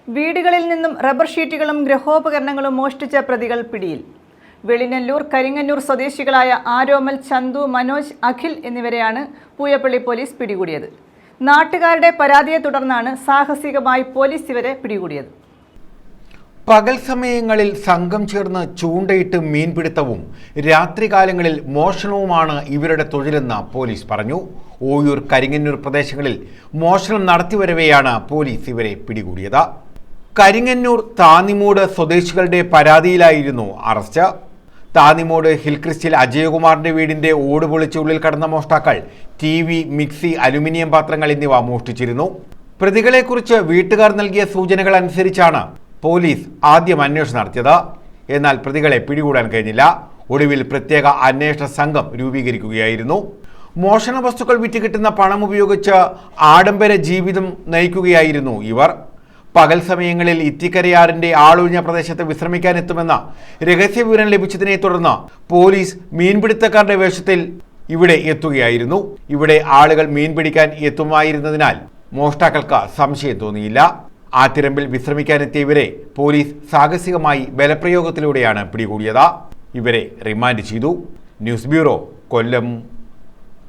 വീടുകളിൽ നിന്നും റബ്ബർ ഷീറ്റുകളും ഗൃഹോപകരണങ്ങളും മോഷ്ടിച്ച പ്രതികൾ പിടിയിൽ. വെളിനല്ലൂർ, കരിങ്ങന്നൂർ സ്വദേശികളായ ആരോമൽ, ചന്തു, മനോജ്, അഖിൽ എന്നിവരെയാണ് പൂയപ്പള്ളി പോലീസ് പിടികൂടിയത്. നാട്ടുകാരുടെ പരാതിയെ തുടർന്നാണ് സാഹസികമായി പോലീസ് ഇവരെ പിടികൂടിയത്. പകൽ സമയങ്ങളിൽ സംഘം ചേർന്ന് ചൂണ്ടയിട്ട് മീൻപിടുത്തവും രാത്രികാലങ്ങളിൽ മോഷണവുമാണ് ഇവരുടെ തൊഴിലെന്ന് പോലീസ് പറഞ്ഞു. ഓയൂർ, കരിങ്ങന്നൂർ പ്രദേശങ്ങളിൽ മോഷണം നടത്തിവരവെയാണ് പോലീസ് ഇവരെ പിടികൂടിയത്. കരിങ്ങന്നൂർ താന്നിമൂട് സ്വദേശികളുടെ പരാതിയിലായിരുന്നു അറസ്റ്റ്. താന്നിമൂട് ഹിൽക്രിസ്റ്റിൽ അജയകുമാറിന്റെ വീടിന്റെ ഓട് പൊളിച്ച് ഉള്ളിൽ കടന്ന മോഷ്ടാക്കൾ TV, മിക്സി, അലുമിനിയം പാത്രങ്ങൾ എന്നിവ മോഷ്ടിച്ചിരുന്നു. പ്രതികളെക്കുറിച്ച് വീട്ടുകാർ നൽകിയ സൂചനകൾ അനുസരിച്ചാണ് പോലീസ് ആദ്യം അന്വേഷണം നടത്തിയത്. എന്നാൽ പ്രതികളെ പിടികൂടാൻ കഴിഞ്ഞില്ല. ഒടുവിൽ പ്രത്യേക അന്വേഷണ സംഘം രൂപീകരിക്കുകയായിരുന്നു. മോഷണ വസ്തുക്കൾ വിറ്റ് കിട്ടുന്ന പണം ഉപയോഗിച്ച് ആഡംബര ജീവിതം നയിക്കുകയായിരുന്നു ഇവർ. പകൽ സമയങ്ങളിൽ ഇത്തിക്കരയാറിന്റെ ആളൊഴിഞ്ഞ പ്രദേശത്ത് വിശ്രമിക്കാനെത്തുമെന്ന രഹസ്യവിവരം ലഭിച്ചതിനെ തുടർന്ന് പോലീസ് മീൻപിടുത്തക്കാരുടെ വേഷത്തിൽ ഇവിടെ എത്തുകയായിരുന്നു. ഇവിടെ ആളുകൾ മീൻ പിടിക്കാൻ എത്തുമായിരുന്നതിനാൽ മോഷ്ടാക്കൾക്ക് സംശയം തോന്നിയില്ല. ആറ്റിരമ്പിൽ വിശ്രമിക്കാനെത്തിയ ഇവരെ പോലീസ് സാഹസികമായി ബലപ്രയോഗത്തിലൂടെയാണ് പിടികൂടിയത്. ഇവരെ റിമാൻഡ് ചെയ്തു. ന്യൂസ് ബ്യൂറോ, കൊല്ലം.